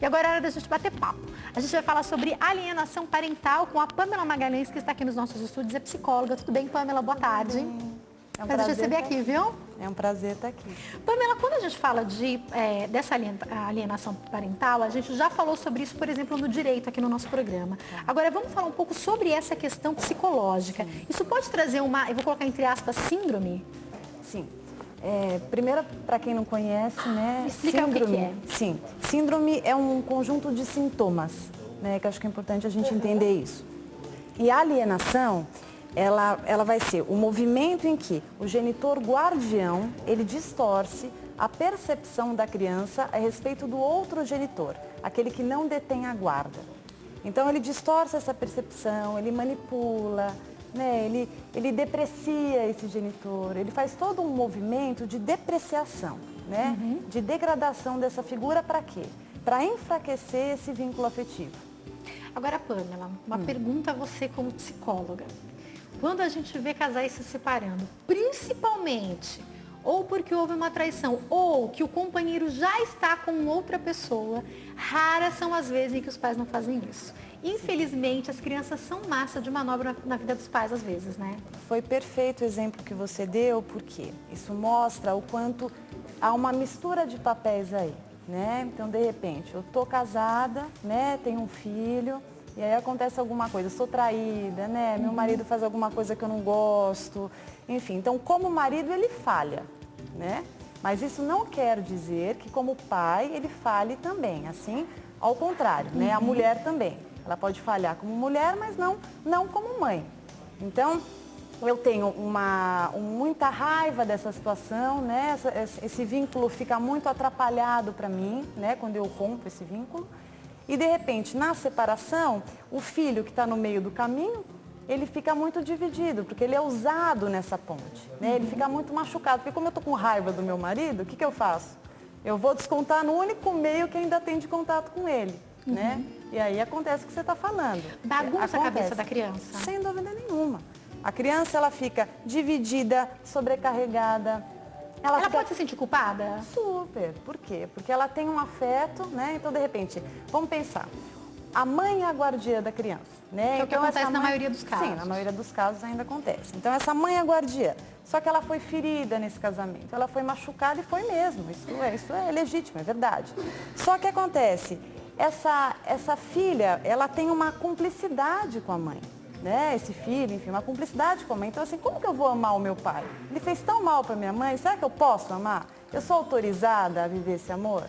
E agora é hora da gente bater papo. A gente vai falar sobre alienação parental com a Pamela Magalhães, que está aqui nos nossos estúdios, é psicóloga. Tudo bem, Pamela? Boa tarde. É um prazer receber aqui, viu? É um prazer estar aqui. Pamela, quando a gente fala dessa alienação parental, a gente já falou sobre isso, por exemplo, no direito aqui no nosso programa. Agora, vamos falar um pouco sobre essa questão psicológica. Sim. Isso pode trazer uma, eu vou colocar entre aspas, síndrome? Sim. Primeiro, para quem não conhece, né? Me explica síndrome, o que é. Sim. Síndrome é um conjunto de sintomas, né? Que eu acho que é importante a gente entender isso. E a alienação, ela vai ser o movimento em que o genitor guardião, ele distorce a percepção da criança a respeito do outro genitor, aquele que não detém a guarda. Então, ele distorce essa percepção, ele manipula, né? Ele deprecia esse genitor, ele faz todo um movimento de depreciação, né? De degradação dessa figura para quê? Para enfraquecer esse vínculo afetivo. Agora, Pamela, uma pergunta a você como psicóloga. Quando a gente vê casais se separando, principalmente ou porque houve uma traição ou que o companheiro já está com outra pessoa, raras são as vezes em que os pais não fazem isso. Infelizmente, as crianças são massa de manobra na vida dos pais às vezes, né? Foi perfeito o exemplo que você deu, porque isso mostra o quanto há uma mistura de papéis aí, né? Então, de repente, eu tô casada, né? Tenho um filho, e aí acontece alguma coisa, sou traída, né? Meu marido faz alguma coisa que eu não gosto, enfim. Então, como marido, ele falha, né? Mas isso não quer dizer que como pai, ele falhe também, assim, ao contrário, né? A mulher também. Ela pode falhar como mulher, mas não como mãe. Então, eu tenho muita raiva dessa situação, né? Esse vínculo fica muito atrapalhado para mim, né? Quando eu rompo esse vínculo. E, de repente, na separação, o filho que está no meio do caminho, ele fica muito dividido, porque ele é usado nessa ponte, né? Ele fica muito machucado, porque como eu estou com raiva do meu marido, o que eu faço? Eu vou descontar no único meio que ainda tem de contato com ele, né? E aí acontece o que você está falando. Bagunça a cabeça da criança. Sem dúvida nenhuma. A criança, ela fica dividida, sobrecarregada. Ela pode se sentir culpada? Super. Por quê? Porque ela tem um afeto, né? Então, de repente, vamos pensar. A mãe é a guardiã da criança, né? É o que acontece na maioria dos casos. Sim, na maioria dos casos ainda acontece. Então, essa mãe é a guardiã. Só que ela foi ferida nesse casamento. Ela foi machucada e foi mesmo. Isso é legítimo, é verdade. Só que acontece, essa filha, ela tem uma cumplicidade com a mãe, né? Esse filho, enfim, uma cumplicidade com a mãe. Então, assim, como que eu vou amar o meu pai? Ele fez tão mal para minha mãe, será que eu posso amar? Eu sou autorizada a viver esse amor?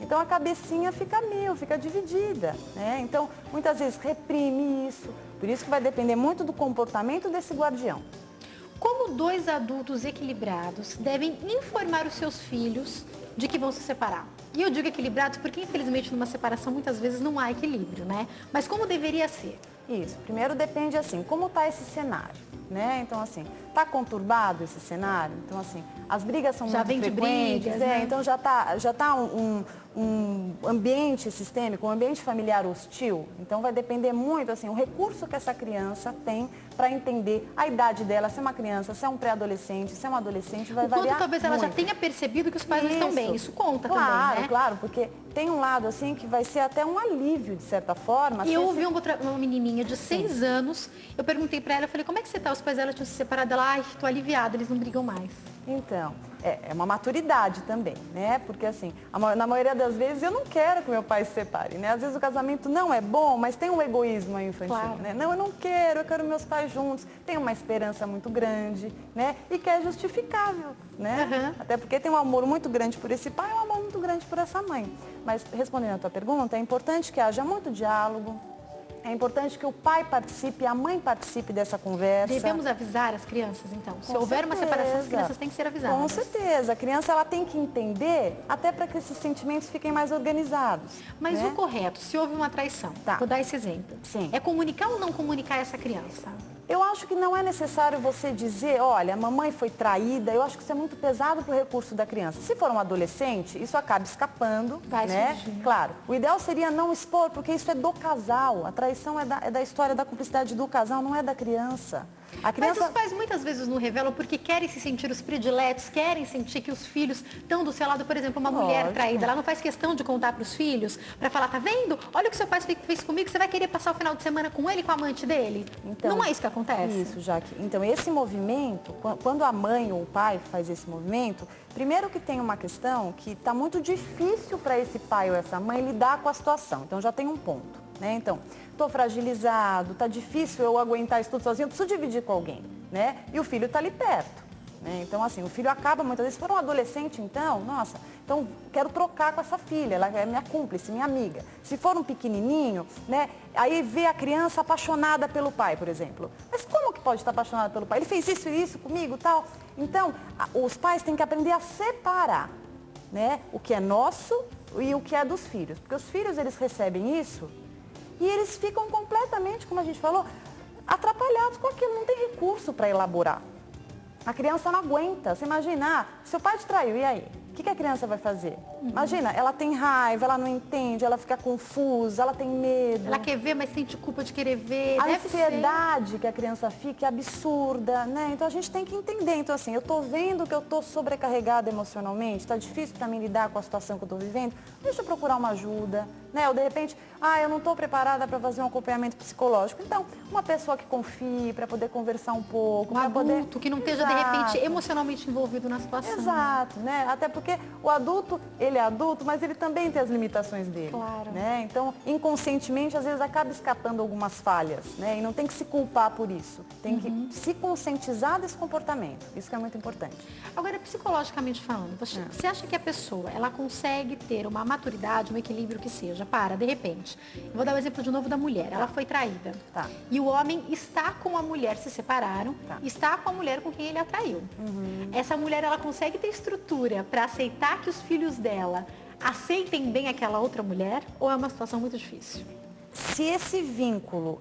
Então, a cabecinha fica fica dividida, né? Então, muitas vezes reprime isso. Por isso que vai depender muito do comportamento desse guardião. Como dois adultos equilibrados devem informar os seus filhos de que vão se separar? E eu digo equilibrados porque, infelizmente, numa separação muitas vezes não há equilíbrio, né? Mas como deveria ser? Isso. Primeiro depende, assim, como está esse cenário, né? Então, assim, está conturbado esse cenário? Então, assim, as brigas são muito frequentes. Brigas, né? Então, já tá um ambiente sistêmico, um ambiente familiar hostil. Então, vai depender muito, assim, o recurso que essa criança tem para entender a idade dela, se é uma criança, se é um pré-adolescente, se é um adolescente, vai variar quanto talvez ela muito. já tenha percebido que os pais não estão bem. Isso conta também, né? Claro, porque tem um lado, assim, que vai ser até um alívio, de certa forma. E eu ouvi uma menininha de 6 anos, eu perguntei para ela, eu falei, como é que você tá? Os pais dela tinham se separado, ela, ai, tô aliviada, eles não brigam mais. Então, é uma maturidade também, né? Porque assim, na maioria das vezes eu não quero que meu pai se separe, né? Às vezes o casamento não é bom, mas tem um egoísmo aí infantil, claro, né? Não, eu quero meus pais juntos. Tem uma esperança muito grande, né? E que é justificável, né? Até porque tem um amor muito grande por esse pai e um amor muito grande por essa mãe. Mas respondendo a tua pergunta, é importante que haja muito diálogo. É importante que o pai participe, a mãe participe dessa conversa. Devemos avisar as crianças, então? Se houver uma separação, as crianças têm que ser avisadas. Com certeza. A criança ela tem que entender, até para que esses sentimentos fiquem mais organizados. Mas né? o correto, se houve uma traição, vou dar esse exemplo. Sim. É comunicar ou não comunicar essa criança? Eu acho que não é necessário você dizer, olha, a mamãe foi traída. Eu acho que isso é muito pesado para o recurso da criança. Se for um adolescente, isso acaba escapando, né? Claro, o ideal seria não expor, porque isso é do casal. A traição é da história da cumplicidade do casal, não é da criança. A criança... Mas os pais muitas vezes não revelam porque querem se sentir os prediletos, querem sentir que os filhos estão do seu lado. Por exemplo, uma mulher traída, ela não faz questão de contar para os filhos, para falar, tá vendo? Olha o que seu pai fez comigo, você vai querer passar o final de semana com ele, com a amante dele? Então, não é isso que acontece? Isso, Jaque. Então, esse movimento, quando a mãe ou o pai faz esse movimento, primeiro que tem uma questão que está muito difícil para esse pai ou essa mãe lidar com a situação. Então, já tem um ponto, né? Então, estou fragilizado, está difícil eu aguentar isso tudo sozinho, eu preciso dividir com alguém, né? E o filho está ali perto, né? Então, assim, o filho acaba muitas vezes, se for um adolescente, então, nossa, então quero trocar com essa filha, ela é minha cúmplice, minha amiga. Se for um pequenininho, né? Aí vê a criança apaixonada pelo pai, por exemplo. Mas como que pode estar apaixonada pelo pai? Ele fez isso e isso comigo, tal. Então, os pais têm que aprender a separar, né? O que é nosso e o que é dos filhos. Porque os filhos, eles recebem isso e eles ficam completamente, como a gente falou, atrapalhados com aquilo, não tem recurso para elaborar. A criança não aguenta. Você imagina, seu pai te traiu, e aí? O que a criança vai fazer? Imagina, ela tem raiva, ela não entende, ela fica confusa, ela tem medo. Ela quer ver, mas sente culpa de querer ver. A ansiedade que a criança fica é absurda, né? Então a gente tem que entender. Então assim, eu tô vendo que eu tô sobrecarregada emocionalmente, tá difícil para mim lidar com a situação que eu tô vivendo, deixa eu procurar uma ajuda, né? Ou de repente, eu não tô preparada para fazer um acompanhamento psicológico. Então, uma pessoa que confie, para poder conversar um pouco, um adulto que não esteja, de repente, emocionalmente envolvido na situação. Exato, né? Até porque o adulto, ele é adulto, mas ele também tem as limitações dele. Claro. Né? Então, inconscientemente, às vezes acaba escapando algumas falhas, né? E não tem que se culpar por isso. Tem que se conscientizar desse comportamento. Isso que é muito importante. Agora, psicologicamente falando, você acha que a pessoa, ela consegue ter uma maturidade, um equilíbrio que seja, de repente, eu vou dar o exemplo de novo da mulher, ela foi traída. Tá. E o homem está com a mulher, se separaram, está com a mulher com quem ele atraiu. Essa mulher, ela consegue ter estrutura para aceitar que os filhos dela aceitem bem aquela outra mulher, ou é uma situação muito difícil? Se esse vínculo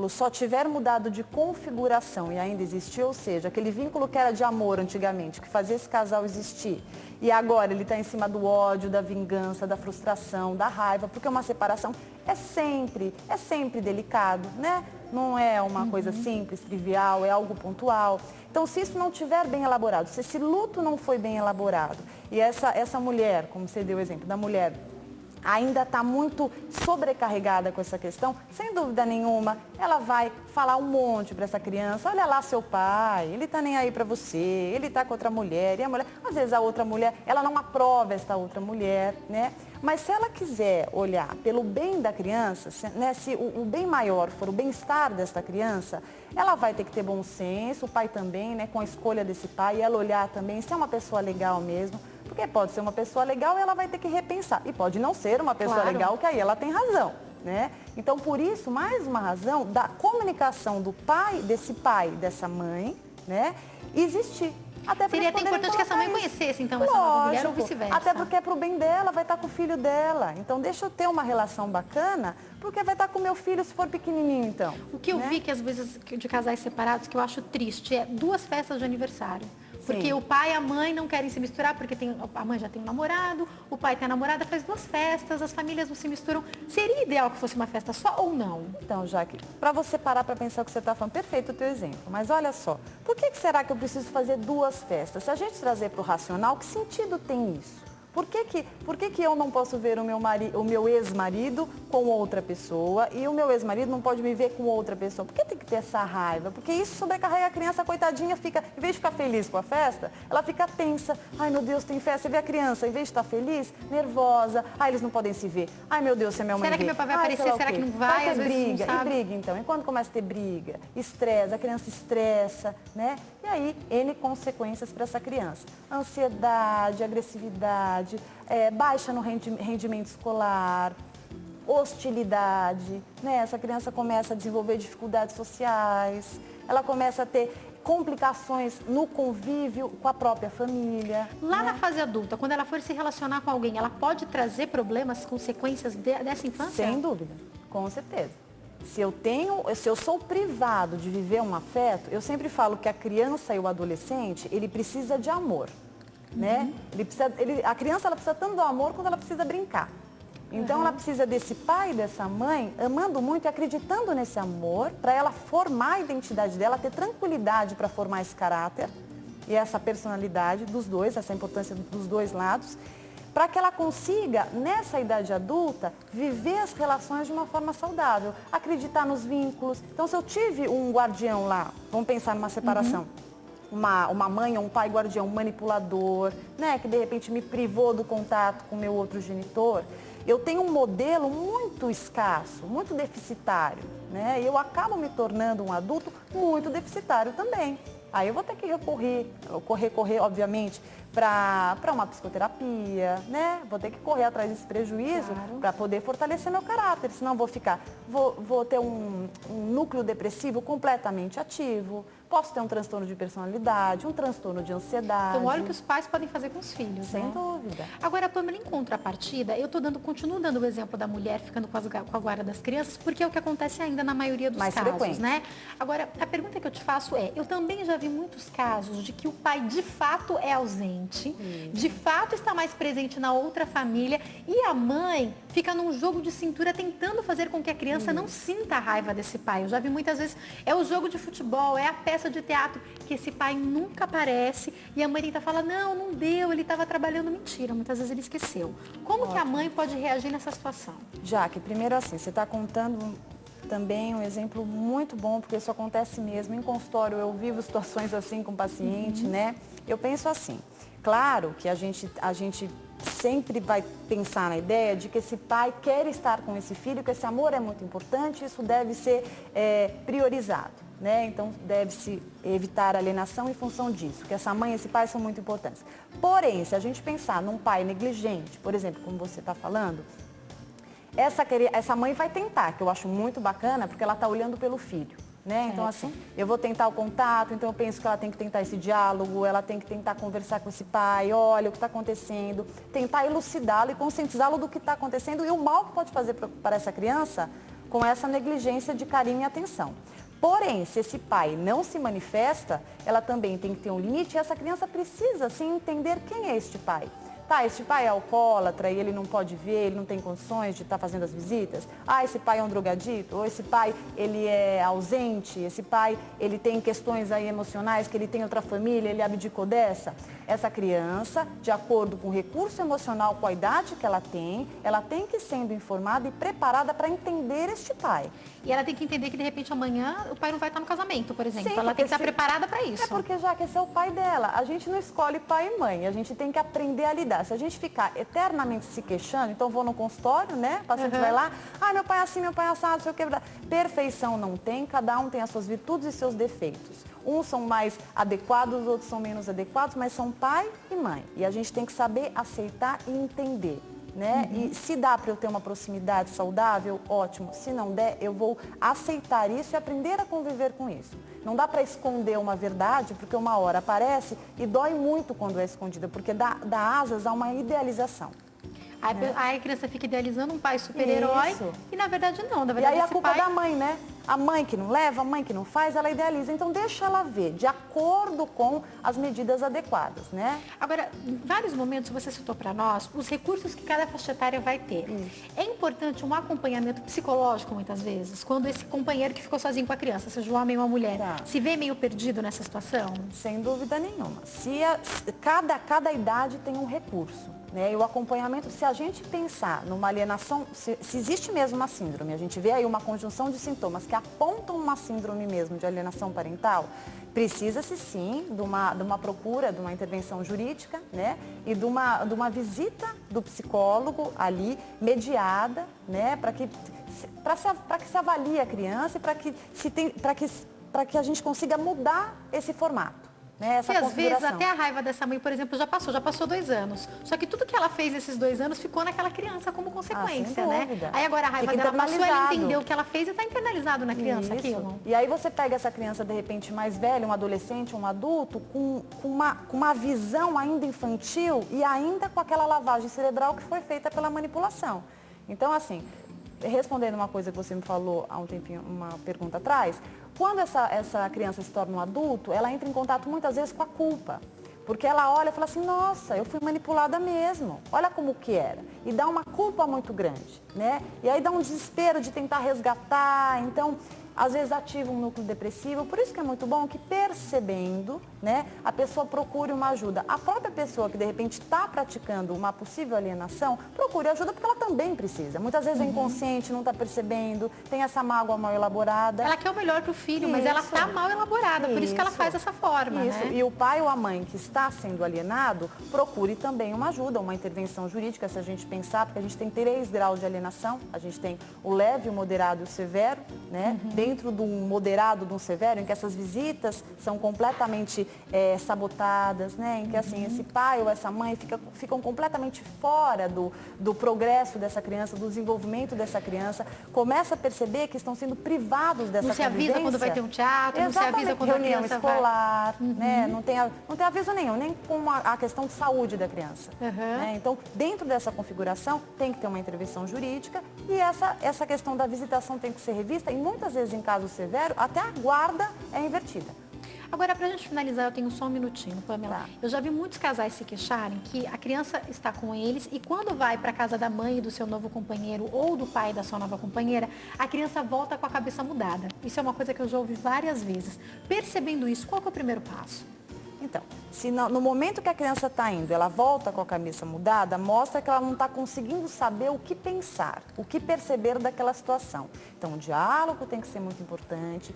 só tiver mudado de configuração e ainda existir, ou seja, aquele vínculo que era de amor antigamente, que fazia esse casal existir, e agora ele está em cima do ódio, da vingança, da frustração, da raiva, porque uma separação é sempre delicado, né? Não é uma coisa simples, trivial, é algo pontual. Então, se isso não estiver bem elaborado, se esse luto não foi bem elaborado, e essa mulher, como você deu o exemplo da mulher, ainda está muito sobrecarregada com essa questão, sem dúvida nenhuma, ela vai falar um monte para essa criança, olha lá seu pai, ele está nem aí para você, ele está com outra mulher, e a mulher, às vezes a outra mulher, ela não aprova esta outra mulher, né? Mas se ela quiser olhar pelo bem da criança, se o bem maior for o bem-estar desta criança, ela vai ter que ter bom senso, o pai também, né, com a escolha desse pai, e ela olhar também se é uma pessoa legal mesmo, porque pode ser uma pessoa legal e ela vai ter que repensar, e pode não ser uma pessoa legal, que aí ela tem razão, né? Então, por isso, mais uma razão da comunicação do pai, dessa mãe, né, existir. Seria até importante que essa mãe conhecesse, então, essa nova mulher ou vice-versa. Até porque é pro bem dela, vai estar com o filho dela. Então, deixa eu ter uma relação bacana, porque vai estar com o meu filho se for pequenininho, então. O que eu vi que, às vezes, de casais separados, que eu acho triste, é 2 festas de aniversário. Porque o pai e a mãe não querem se misturar, porque a mãe já tem um namorado, o pai tem a namorada, faz 2 festas, as famílias não se misturam. Seria ideal que fosse uma festa só ou não? Então, Jaque, para você parar para pensar o que você está falando, perfeito o teu exemplo. Mas olha só, por que será que eu preciso fazer 2 festas? Se a gente trazer para o racional, que sentido tem isso? Por que eu não posso ver o meu ex-marido com outra pessoa e o meu ex-marido não pode me ver com outra pessoa? Por que tem que ter essa raiva? Porque isso sobrecarrega a criança, a coitadinha fica, em vez de ficar feliz com a festa, ela fica tensa. Ai, meu Deus, tem festa. Você vê a criança, em vez de estar feliz, nervosa. Ai, eles não podem se ver. Ai, meu Deus, se a minha mãe Será que meu pai vai aparecer? Será que não vai? Vai ter briga. E briga, então. E quando começa a ter briga, estresse, a criança estressa, né? E aí, N consequências para essa criança. Ansiedade, agressividade, baixa no rendimento escolar, hostilidade, né? Essa criança começa a desenvolver dificuldades sociais, ela começa a ter complicações no convívio com a própria família. Lá na fase adulta, quando ela for se relacionar com alguém, ela pode trazer problemas, consequências dessa infância? Sem dúvida, com certeza. Se eu sou privado de viver um afeto, eu sempre falo que a criança e o adolescente, ele precisa de amor, né? A criança, ela precisa tanto do amor quanto ela precisa brincar. Então ela precisa desse pai e dessa mãe amando muito e acreditando nesse amor, para ela formar a identidade dela, ter tranquilidade para formar esse caráter e essa personalidade dos dois, essa importância dos dois lados, para que ela consiga, nessa idade adulta, viver as relações de uma forma saudável, acreditar nos vínculos. Então, se eu tive um guardião lá, vamos pensar numa separação, uma mãe ou um pai guardião manipulador, né, que de repente me privou do contato com o meu outro genitor, eu tenho um modelo muito escasso, muito deficitário, né, e eu acabo me tornando um adulto muito deficitário também. Aí eu vou ter que recorrer, obviamente, para uma psicoterapia, né? Vou ter que correr atrás desse prejuízo para poder fortalecer meu caráter, senão vou ter um núcleo depressivo completamente ativo, posso ter um transtorno de personalidade, um transtorno de ansiedade. Então, olha o que os pais podem fazer com os filhos, sem né? dúvida. Agora, Pamela, em contrapartida, eu continuo dando o exemplo da mulher ficando com a guarda das crianças, porque é o que acontece ainda na maioria dos Mais casos, frequente, né? Agora, a pergunta que eu te faço é, eu também já vi muitos casos de que o pai de fato é ausente, de fato está mais presente na outra família e a mãe fica num jogo de cintura tentando fazer com que a criança não sinta a raiva desse pai. Eu já vi muitas vezes, é o jogo de futebol, é a peça de teatro, que esse pai nunca aparece e a mãe tenta falar, não deu, ele estava trabalhando. Mentira, muitas vezes ele esqueceu. Como que a mãe pode reagir nessa situação? Jaque, primeiro assim, você está contando também um exemplo muito bom, porque isso acontece mesmo. Em consultório eu vivo situações assim com paciente, né? Eu penso assim, claro que a gente sempre vai pensar na ideia de que esse pai quer estar com esse filho, que esse amor é muito importante, isso deve ser priorizado, né? Então deve-se evitar alienação em função disso, que essa mãe e esse pai são muito importantes. Porém, se a gente pensar num pai negligente, por exemplo, como você está falando, essa mãe vai tentar, que eu acho muito bacana, porque ela está olhando pelo filho, né? Então, assim, eu vou tentar o contato, então eu penso que ela tem que tentar esse diálogo, ela tem que tentar conversar com esse pai, olha o que está acontecendo, tentar elucidá-lo e conscientizá-lo do que está acontecendo e o mal que pode fazer para essa criança com essa negligência de carinho e atenção. Porém, se esse pai não se manifesta, ela também tem que ter um limite e essa criança precisa, sim, entender quem é este pai. Tá, esse pai é alcoólatra e ele não pode ver, ele não tem condições de estar fazendo as visitas. Ah, esse pai é um drogadito, ou esse pai, ele é ausente, esse pai, ele tem questões aí emocionais, que ele tem outra família, ele abdicou dessa. Essa criança, de acordo com o recurso emocional, com a idade que ela tem que ir sendo informada e preparada para entender este pai. E ela tem que entender que, de repente, amanhã o pai não vai estar no casamento, por exemplo. Sim, Ela tem que estar preparada para isso. É porque já que esse é o pai dela, a gente não escolhe pai e mãe, a gente tem que aprender a lidar. Se a gente ficar eternamente se queixando, então vou no consultório, né? O paciente vai lá, meu pai é assim, meu pai é assado, não sei o que. Perfeição não tem, cada um tem as suas virtudes e seus defeitos. Uns são mais adequados, outros são menos adequados, mas são pai e mãe. E a gente tem que saber aceitar e entender. Né? E se dá para eu ter uma proximidade saudável, ótimo. Se não der, eu vou aceitar isso e aprender a conviver com isso. Não dá para esconder uma verdade, porque uma hora aparece e dói muito quando é escondida, porque dá asas a uma idealização. Aí a criança fica idealizando um pai super-herói e na verdade não. Na verdade, e aí a culpa é da mãe, né? A mãe que não leva, a mãe que não faz, ela idealiza. Então deixa ela ver, de acordo com as medidas adequadas, né? Agora, em vários momentos você citou para nós os recursos que cada faixa etária vai ter. É importante um acompanhamento psicológico muitas vezes, quando esse companheiro que ficou sozinho com a criança, seja um homem ou uma mulher, se vê meio perdido nessa situação? Sem dúvida nenhuma. Cada idade tem um recurso. Né? E o acompanhamento, se a gente pensar numa alienação, se existe mesmo uma síndrome, a gente vê aí uma conjunção de sintomas que apontam uma síndrome mesmo de alienação parental, precisa-se sim de uma procura, de uma intervenção jurídica, né? E de uma visita do psicólogo ali, mediada, né? Para que se avalie a criança e para que a gente consiga mudar esse formato. Né, e às vezes até a raiva dessa mãe, por exemplo, já passou 2 anos. Só que tudo que ela fez esses 2 anos ficou naquela criança como consequência, né? Aí agora a raiva dela passou, ela entendeu o que ela fez e está internalizado na criança aquilo. E aí você pega essa criança, de repente, mais velha, um adolescente, um adulto, com uma visão ainda infantil e ainda com aquela lavagem cerebral que foi feita pela manipulação. Então, assim, respondendo uma coisa que você me falou há um tempinho, uma pergunta atrás, quando essa criança se torna um adulto, ela entra em contato muitas vezes com a culpa. Porque ela olha e fala assim, nossa, eu fui manipulada mesmo, olha como que era. E dá uma culpa muito grande, né? E aí dá um desespero de tentar resgatar, então às vezes ativa um núcleo depressivo. Por isso que é muito bom que, percebendo, né, a pessoa procure uma ajuda. A própria pessoa que de repente está praticando uma possível alienação, procure ajuda porque ela também precisa. Muitas vezes é inconsciente, não está percebendo, tem essa mágoa mal elaborada. Ela quer o melhor para o filho, mas ela está mal elaborada, por isso que ela faz dessa forma, Isso. né? E o pai ou a mãe que está sendo alienado, procure também uma ajuda, uma intervenção jurídica, se a gente pensar, porque a gente tem 3 graus de alienação. A gente tem o leve, o moderado e o severo, né? Dentro de um moderado, de um severo, em que essas visitas são completamente sabotadas, né? Em que assim, esse pai ou essa mãe ficam completamente fora do progresso dessa criança, do desenvolvimento dessa criança, começa a perceber que estão sendo privados dessa Não se avisa quando vai ter um teatro, não se avisa quando a criança escolar, né? Não tem aviso nenhum, nem com a questão de saúde da criança. Né? Então, dentro dessa configuração, tem que ter uma intervenção jurídica e essa questão da visitação tem que ser revista e muitas vezes em caso severo, até a guarda é invertida. Agora, para a gente finalizar, eu tenho só um minutinho, Pamela. Tá. Eu já vi muitos casais se queixarem que a criança está com eles e quando vai para a casa da mãe e do seu novo companheiro ou do pai da sua nova companheira, a criança volta com a cabeça mudada. Isso é uma coisa que eu já ouvi várias vezes. Percebendo isso, qual que é o primeiro passo? Então, se no momento que a criança está indo, ela volta com a cabeça mudada, mostra que ela não está conseguindo saber o que pensar, o que perceber daquela situação. Então, o diálogo tem que ser muito importante,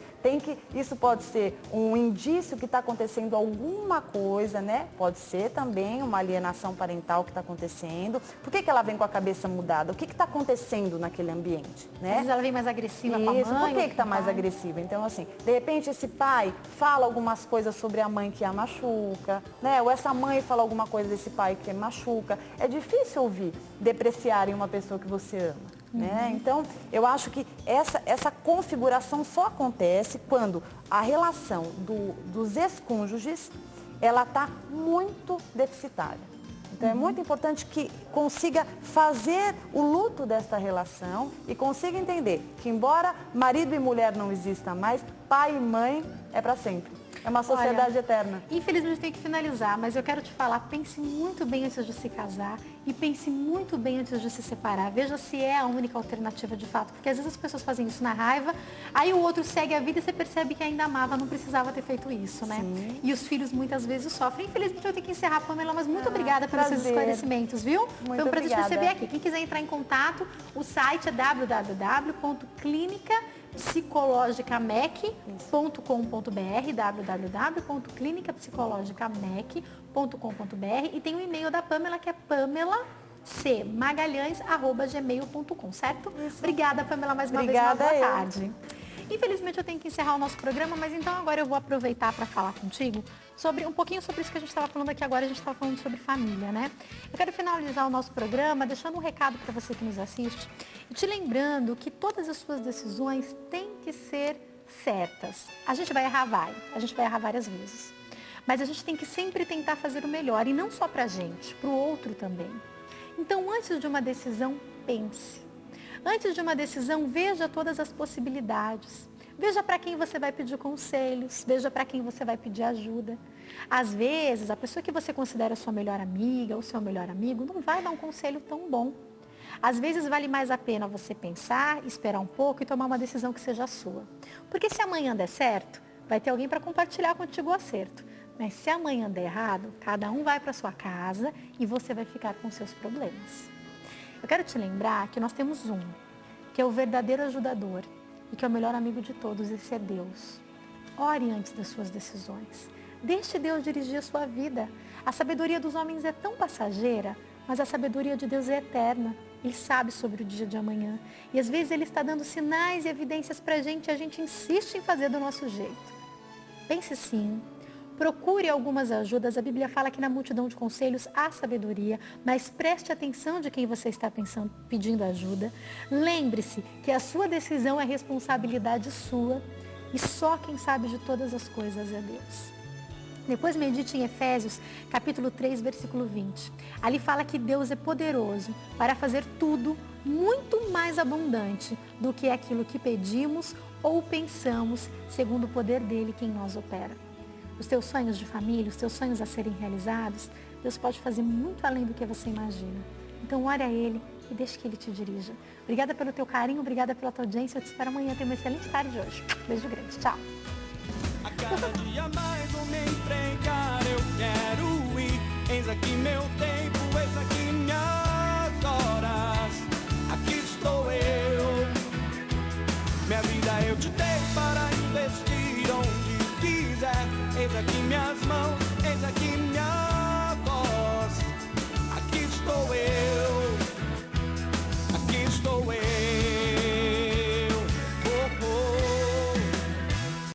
isso pode ser um indício que está acontecendo alguma coisa, né? Pode ser também uma alienação parental que está acontecendo. Por que ela vem com a cabeça mudada? O que está acontecendo naquele ambiente, né? Às vezes ela vem mais agressiva com a Isso, mãe. por que está mais agressiva? Então, assim, de repente esse pai fala algumas coisas sobre a mãe que a machuca, né? Ou essa mãe fala alguma coisa desse pai que machuca. É difícil ouvir depreciarem uma pessoa que você ama. Né? Então, eu acho que essa configuração só acontece quando a relação dos ex-cônjuges, ela está muito deficitária. Então, é muito importante que consiga fazer o luto desta relação e consiga entender que, embora marido e mulher não existam mais, pai e mãe é para sempre. É uma sociedade eterna. Infelizmente tem que finalizar, mas eu quero te falar, pense muito bem antes de se casar e pense muito bem antes de se separar. Veja se é a única alternativa de fato, porque às vezes as pessoas fazem isso na raiva, aí o outro segue a vida e você percebe que ainda amava, não precisava ter feito isso, né? Sim. E os filhos muitas vezes sofrem. Infelizmente eu tenho que encerrar, Pamela, mas muito obrigada pelos seus esclarecimentos, viu? Foi um prazer te receber aqui. Quem quiser entrar em contato, o site é www.clinicapsicologicamec.com.br, www.clinicapsicologicamec.com.br, e tem o e-mail da Pamela, que é pamelacmagalhães@gmail.com, certo? Isso. Obrigada, Pamela, mais uma vez. Uma boa tarde. Infelizmente eu tenho que encerrar o nosso programa, mas então agora eu vou aproveitar para falar contigo sobre um pouquinho sobre isso que a gente estava falando aqui agora. A gente estava falando sobre família, né? Eu quero finalizar o nosso programa deixando um recado para você que nos assiste e te lembrando que todas as suas decisões têm que ser certas. A gente vai errar várias vezes. Mas a gente tem que sempre tentar fazer o melhor, e não só para a gente, para o outro também. Então, antes de uma decisão, pense. Antes de uma decisão, veja todas as possibilidades. Veja para quem você vai pedir conselhos, veja para quem você vai pedir ajuda. Às vezes, a pessoa que você considera sua melhor amiga ou seu melhor amigo não vai dar um conselho tão bom. Às vezes, vale mais a pena você pensar, esperar um pouco e tomar uma decisão que seja sua. Porque se amanhã der certo, vai ter alguém para compartilhar contigo o acerto. Mas se amanhã der errado, cada um vai para sua casa e você vai ficar com seus problemas. Eu quero te lembrar que nós temos um, que é o verdadeiro ajudador e que é o melhor amigo de todos, esse é Deus. Ore antes das suas decisões. Deixe Deus dirigir a sua vida. A sabedoria dos homens é tão passageira, mas a sabedoria de Deus é eterna. Ele sabe sobre o dia de amanhã. E às vezes Ele está dando sinais e evidências para a gente e a gente insiste em fazer do nosso jeito. Pense sim. Procure algumas ajudas. A Bíblia fala que na multidão de conselhos há sabedoria, mas preste atenção de quem você está pedindo ajuda. Lembre-se que a sua decisão é responsabilidade sua e só quem sabe de todas as coisas é Deus. Depois medite em Efésios, capítulo 3, versículo 20. Ali fala que Deus é poderoso para fazer tudo muito mais abundante do que aquilo que pedimos ou pensamos, segundo o poder dele que em nós opera. os teus sonhos de família, os teus sonhos a serem realizados, Deus pode fazer muito além do que você imagina. Então, ore a Ele e deixe que Ele te dirija. Obrigada pelo teu carinho, obrigada pela tua audiência. Eu te espero amanhã. Tenha uma excelente tarde hoje. Beijo grande. Tchau. A cada dia mais vou me empregar, eu quero ir. Eis aqui meu tempo, eis aqui minhas horas. Aqui estou eu. Minha vida eu te dei para investir onde quiser. Eis aqui minhas mãos, eis aqui